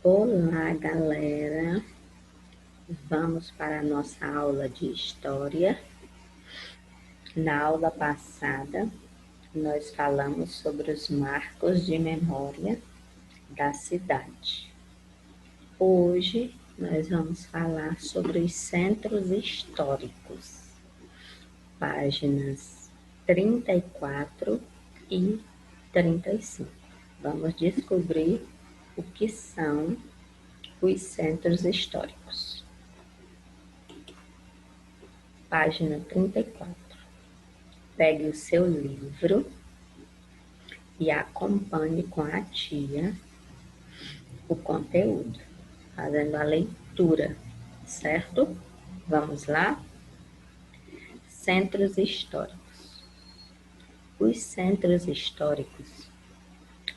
Olá, galera! Vamos para a nossa aula de História. Na aula passada, nós falamos sobre os marcos de memória da cidade. Hoje, nós vamos falar sobre os centros históricos, páginas 34 e 35. Vamos descobrir o que são os centros históricos. Página 34. Pegue o seu livro e acompanhe com a tia o conteúdo, fazendo a leitura, certo? Vamos lá? Centros históricos. Os centros históricos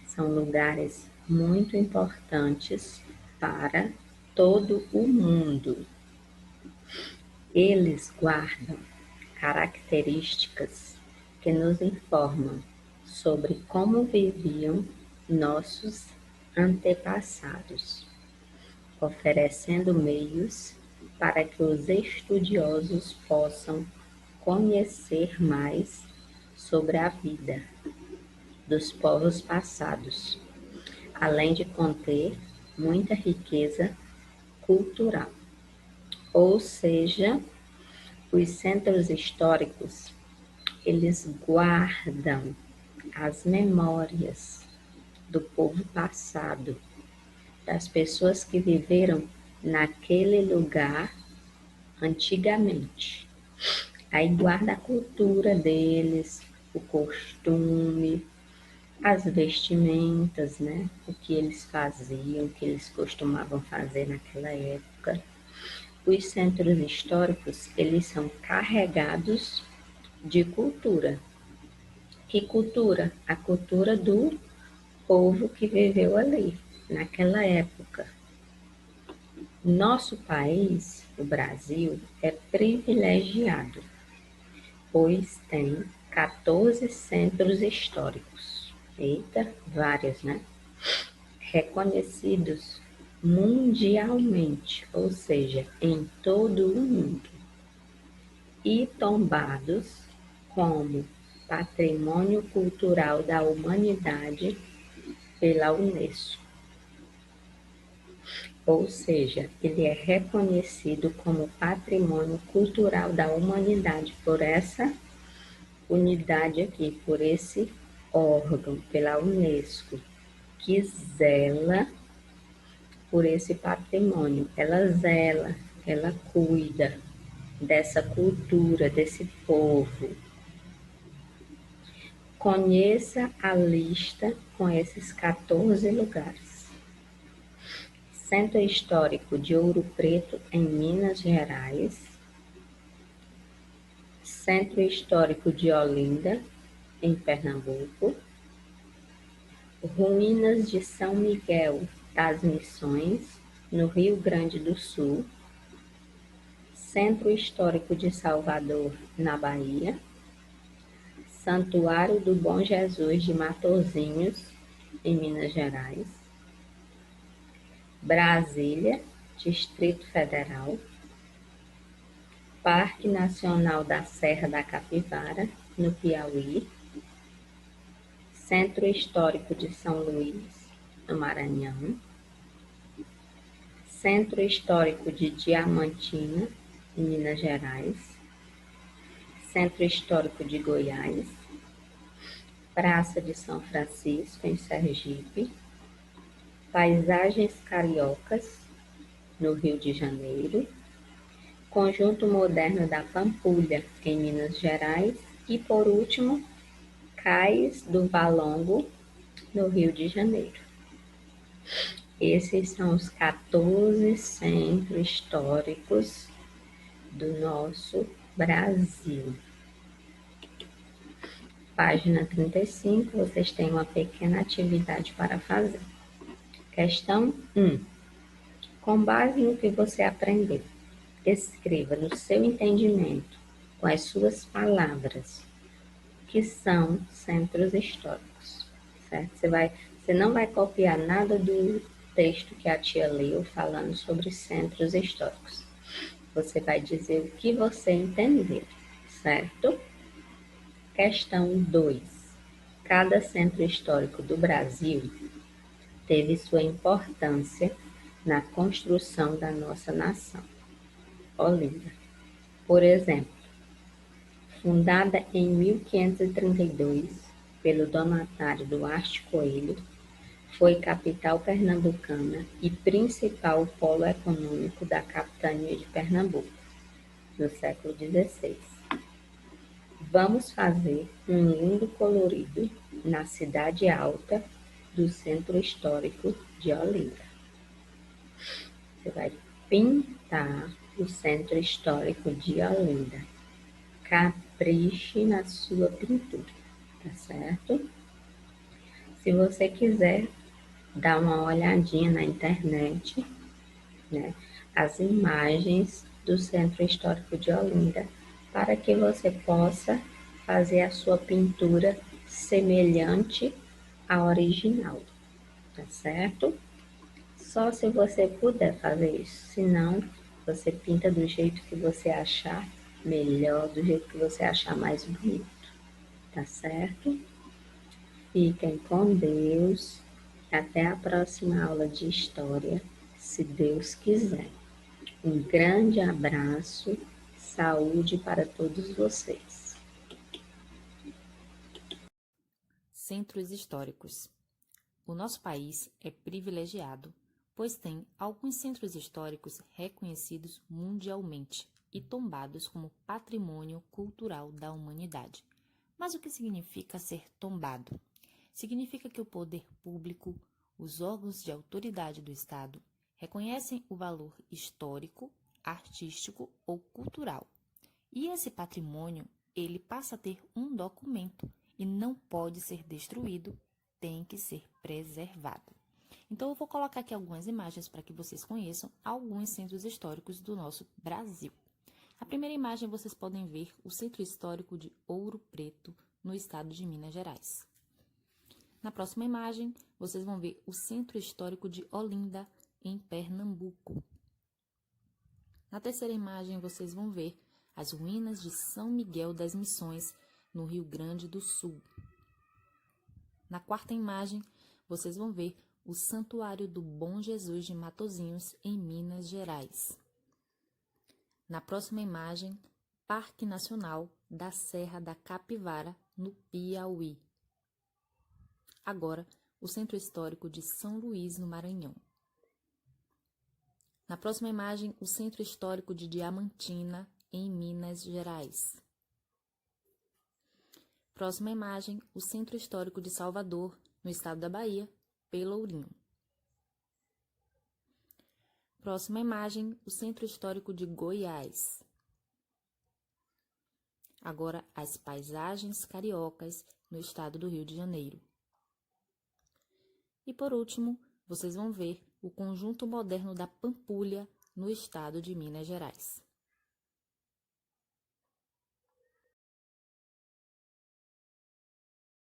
são lugares muito importantes para todo o mundo. Eles guardam características que nos informam sobre como viviam nossos antepassados, oferecendo meios para que os estudiosos possam conhecer mais sobre a vida dos povos passados, além de conter muita riqueza cultural. Ou seja, os centros históricos, eles guardam as memórias do povo passado, das pessoas que viveram naquele lugar antigamente. Aí guarda a cultura deles, o costume, as vestimentas, né? O que eles faziam, o que eles costumavam fazer naquela época. Os centros históricos, eles são carregados de cultura. Que cultura? A cultura do povo que viveu ali, naquela época. Nosso país, o Brasil, é privilegiado, pois tem 14 centros históricos. Eita, vários, né? Reconhecidos mundialmente, ou seja, em todo o mundo, e tombados como Patrimônio Cultural da Humanidade pela Unesco. Ou seja, ele é reconhecido como Patrimônio Cultural da Humanidade por essa unidade aqui, por esse órgão, pela Unesco, que zela por esse patrimônio. Ela zela, ela cuida dessa cultura, desse povo. Conheça a lista com esses 14 lugares. Centro Histórico de Ouro Preto, em Minas Gerais. Centro Histórico de Olinda, em Pernambuco. Ruínas de São Miguel das Missões, no Rio Grande do Sul. Centro Histórico de Salvador, na Bahia. Santuário do Bom Jesus de Matozinhos, em Minas Gerais. Brasília, Distrito Federal. Parque Nacional da Serra da Capivara, no Piauí. Centro Histórico de São Luís, no Maranhão. Centro Histórico de Diamantina, em Minas Gerais. Centro Histórico de Goiás. Praça de São Francisco, em Sergipe. Paisagens Cariocas, no Rio de Janeiro. Conjunto Moderno da Pampulha, em Minas Gerais. E, por último, Cais do Valongo, no Rio de Janeiro. Esses são os 14 centros históricos do nosso Brasil. Página 35, vocês têm uma pequena atividade para fazer. Questão 1. Com base no que você aprendeu, escreva no seu entendimento, com as suas palavras, o que são centros históricos, certo? Você não vai copiar nada do texto que a tia leu falando sobre centros históricos. Você vai dizer o que você entendeu, certo? Questão 2. Cada centro histórico do Brasil teve sua importância na construção da nossa nação. Olinda, por exemplo, fundada em 1532 pelo donatário Duarte Coelho, foi capital pernambucana e principal polo econômico da capitania de Pernambuco, no século XVI. Vamos fazer um lindo colorido na cidade alta do centro histórico de Olinda. Você vai pintar o centro histórico de Olinda. Capriche na sua pintura, tá certo? Se você quiser dar uma olhadinha na internet, né, as imagens do Centro Histórico de Olinda, para que você possa fazer a sua pintura semelhante à original, tá certo? Só se você puder fazer isso, senão você pinta do jeito que você achar melhor, do jeito que você achar mais bonito, tá certo? Fiquem com Deus. Até a próxima aula de história, se Deus quiser. Um grande abraço, saúde para todos vocês. Centros históricos. O nosso país é privilegiado, pois tem alguns centros históricos reconhecidos mundialmente e tombados como patrimônio cultural da humanidade. Mas o que significa ser tombado? Significa que o poder público, os órgãos de autoridade do Estado, reconhecem o valor histórico, artístico ou cultural. E esse patrimônio, ele passa a ter um documento e não pode ser destruído, tem que ser preservado. Então, eu vou colocar aqui algumas imagens para que vocês conheçam alguns centros históricos do nosso Brasil. Na primeira imagem, vocês podem ver o Centro Histórico de Ouro Preto, no estado de Minas Gerais. Na próxima imagem, vocês vão ver o Centro Histórico de Olinda, em Pernambuco. Na terceira imagem, vocês vão ver as ruínas de São Miguel das Missões, no Rio Grande do Sul. Na quarta imagem, vocês vão ver o Santuário do Bom Jesus de Matozinhos, em Minas Gerais. Na próxima imagem, Parque Nacional da Serra da Capivara, no Piauí. Agora, o Centro Histórico de São Luís, no Maranhão. Na próxima imagem, o Centro Histórico de Diamantina, em Minas Gerais. Próxima imagem, o Centro Histórico de Salvador, no estado da Bahia, Pelourinho. Próxima imagem, o Centro Histórico de Goiás. Agora, as paisagens cariocas, no estado do Rio de Janeiro. E por último, vocês vão ver o Conjunto Moderno da Pampulha, no estado de Minas Gerais.